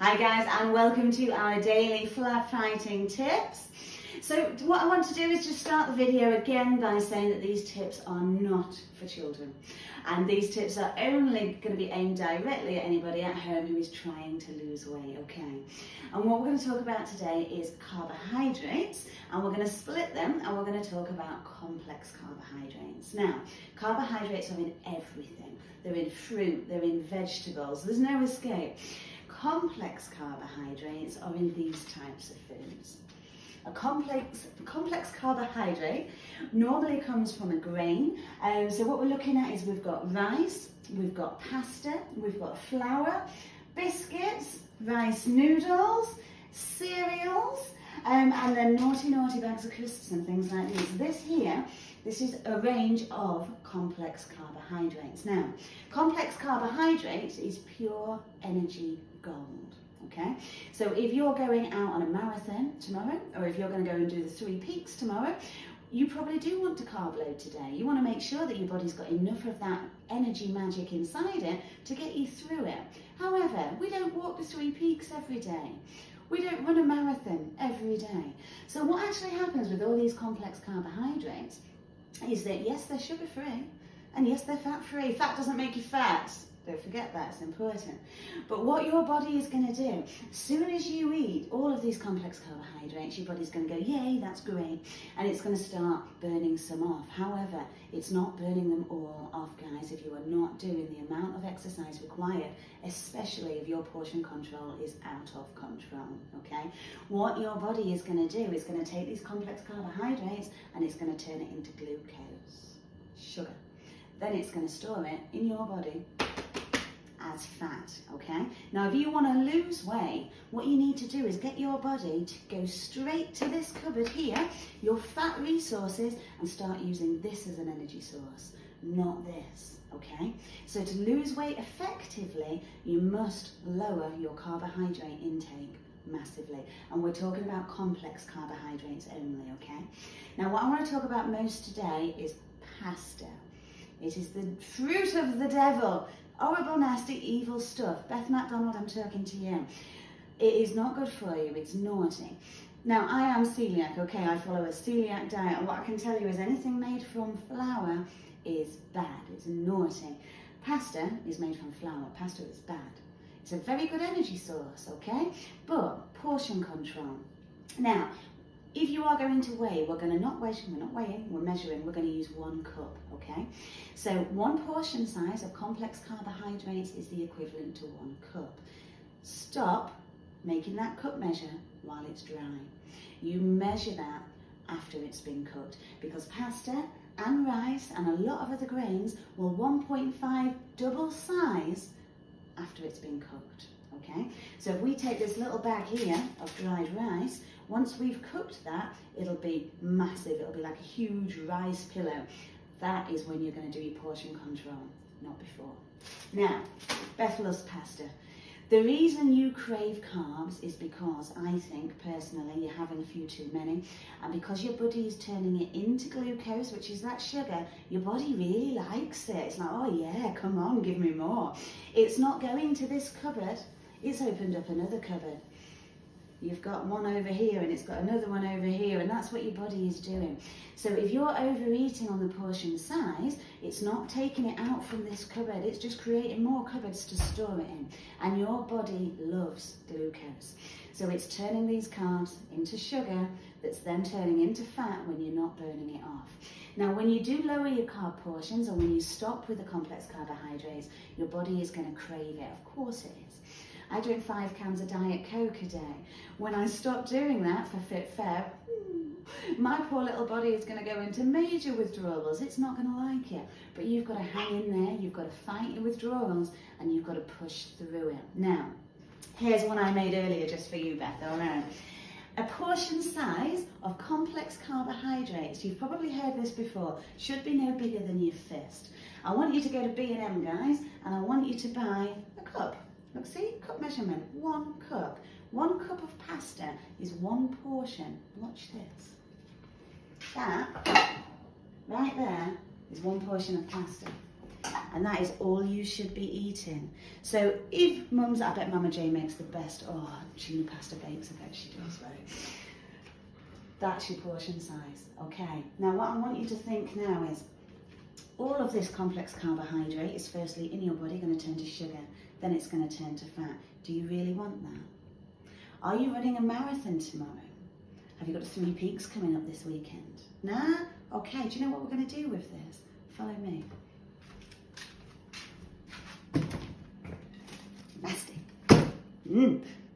Hi guys, and welcome to our daily Flab fighting tips. So what I want to do is just start the video again by saying that these tips are not for children. And these tips are only going to be aimed directly at anybody at home who is trying to lose weight, okay? And what we're going to talk about today is carbohydrates, and we're going to split them, and we're going to talk about complex carbohydrates. Now, carbohydrates are in everything. They're in fruit, they're in vegetables, there's no escape. Complex carbohydrates are in these types of foods. A complex carbohydrate normally comes from a grain. So what we're looking at is we've got rice, we've got pasta, we've got flour, biscuits, rice noodles, cereals, and then naughty bags of crisps and things like this. This is a range of complex carbohydrates. Now, complex carbohydrates is pure energy gold. Okay, so if you're going out on a marathon tomorrow, or if you're going to go and do the 3 peaks tomorrow, you probably do want to carb load today. You want to make sure that your body's got enough of that energy magic inside it to get you through it. However, we don't walk the 3 peaks every day. We don't run a marathon every day. So what actually happens with all these complex carbohydrates is that yes, they're sugar free, and yes, they're fat free. Fat doesn't make you fat. Don't forget that, it's important. But what your body is going to do, as soon as you eat all of these complex carbohydrates, your body's going to go, yay, that's great. And it's going to start burning some off. However, it's not burning them all off, guys, if you are not doing the amount of exercise required, especially if your portion control is out of control, okay? What your body is going to do is going to take these complex carbohydrates and it's going to turn it into glucose, sugar. Then it's going to store it in your body as fat, okay? Now, if you want to lose weight, what you need to do is get your body to go straight to this cupboard here, your fat resources, and start using this as an energy source, not this, okay? So to lose weight effectively, you must lower your carbohydrate intake massively. And we're talking about complex carbohydrates only, okay? Now, what I want to talk about most today is pasta. It is the fruit of the devil. Horrible, nasty, evil stuff. Beth McDonald, I'm talking to you. It is not good for you. It's naughty. Now, I am celiac, okay? I follow a celiac diet, and what I can tell you is anything made from flour is bad. It's naughty. Pasta is made from flour. Pasta is bad. It's a very good energy source, okay? But portion control. Now, if you are going to weigh, we're not weighing, we're measuring, we're going to use 1 cup, okay? So 1 portion size of complex carbohydrates is the equivalent to 1 cup. Stop making that cup measure while it's dry. You measure that after it's been cooked, because pasta and rice and a lot of other grains will 1.5 double size after it's been cooked, okay? So if we take this little bag here of dried rice, once we've cooked that, it'll be massive. It'll be like a huge rice pillow. That is when you're going to do your portion control, not before. Now, Beth loves pasta. The reason you crave carbs is because I think, personally, you're having a few too many. And because your body is turning it into glucose, which is that sugar, your body really likes it. It's like, oh yeah, come on, give me more. It's not going to this cupboard. It's opened up another cupboard. You've got one over here and it's got another one over here, and that's what your body is doing. So if you're overeating on the portion size, it's not taking it out from this cupboard, it's just creating more cupboards to store it in. And your body loves glucose. So it's turning these carbs into sugar that's then turning into fat when you're not burning it off. Now, when you do lower your carb portions, or when you stop with the complex carbohydrates, your body is going to crave it. Of course it is. I drink 5 cans of Diet Coke a day. When I stop doing that for Fit Feb, my poor little body is going to go into major withdrawals. It's not going to like it. But you've got to hang in there, you've got to fight your withdrawals, and you've got to push through it. Now, here's one I made earlier just for you, Beth, all right? A portion size of complex carbohydrates, you've probably heard this before, should be no bigger than your fist. I want you to go to B&M, guys, and I want you to buy a cup. Look, see, cup measurement, 1 cup. 1 cup of pasta is 1 portion. Watch this. That, right there, is 1 portion of pasta. and that is all you should be eating. So if I bet Mama J makes the best, tuna pasta bakes, I bet she does, right? That's your portion size, okay? Now what I want you to think now is, all of this complex carbohydrate is firstly in your body going to turn to sugar, then it's going to turn to fat. Do you really want that? Are you running a marathon tomorrow? Have you got 3 peaks coming up this weekend? Nah? Okay, do you know what we're going to do with this? Follow me. Nasty.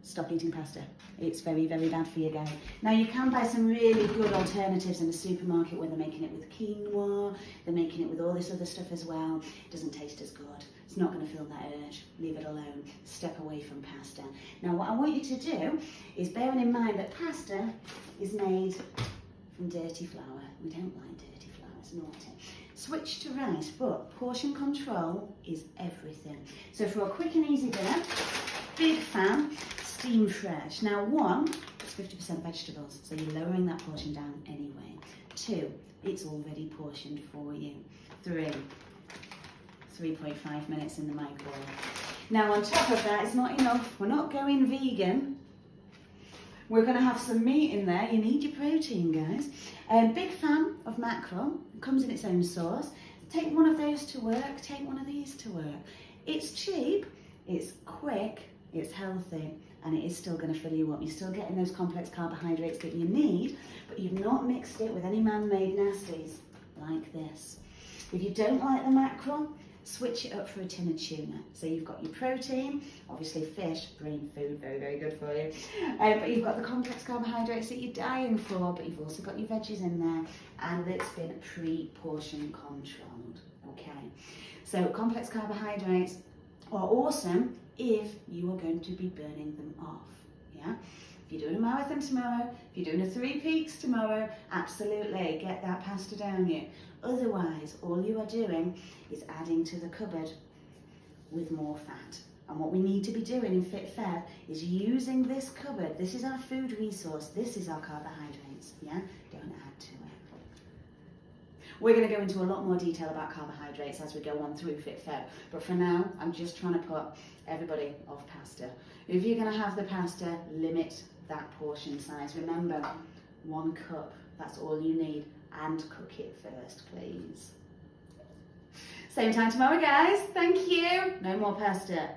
Stop eating pasta. It's very, very bad for you guys. Now you can buy some really good alternatives in the supermarket where they're making it with quinoa, they're making it with all this other stuff as well. It doesn't taste as good. It's not going to feel that urge. Leave it alone. Step away from pasta. Now what I want you to do is, bearing in mind that pasta is made from dirty flour. We don't like dirty flour, it's naughty. Switch to rice, but portion control is everything. So for a quick and easy dinner, big fan, steam fresh. Now 1, it's 50% vegetables, so you're lowering that portion down anyway. 2, it's already portioned for you. 3.5 minutes in the microwave. Now on top of that, it's not enough. We're not going vegan. We're going to have some meat in there. You need your protein, guys. Big fan of mackerel. It comes in its own sauce. Take one of those to work. Take one of these to work. It's cheap, it's quick, it's healthy, and it is still going to fill you up. You're still getting those complex carbohydrates that you need, but you've not mixed it with any man-made nasties like this. If you don't like the mackerel, switch it up for a tin of tuna. So you've got your protein, obviously fish, brain food, very, very good for you. But you've got the complex carbohydrates that you're dying for, but you've also got your veggies in there, and it's been pre-portion controlled, okay? So complex carbohydrates are awesome if you are going to be burning them off, yeah? If you're doing a marathon tomorrow, if you're doing a 3 peaks tomorrow, absolutely, get that pasta down you. Otherwise, all you are doing is adding to the cupboard with more fat. And what we need to be doing in Fit Feb is using this cupboard. This is our food resource. This is our carbohydrates, yeah? Don't add to it. We're going to go into a lot more detail about carbohydrates as we go on through Fit Feb. But for now, I'm just trying to put everybody off pasta. If you're going to have the pasta, limit that portion size. Remember, 1 cup, that's all you need. And cook it first, please. Same time tomorrow, guys. Thank you. No more pasta.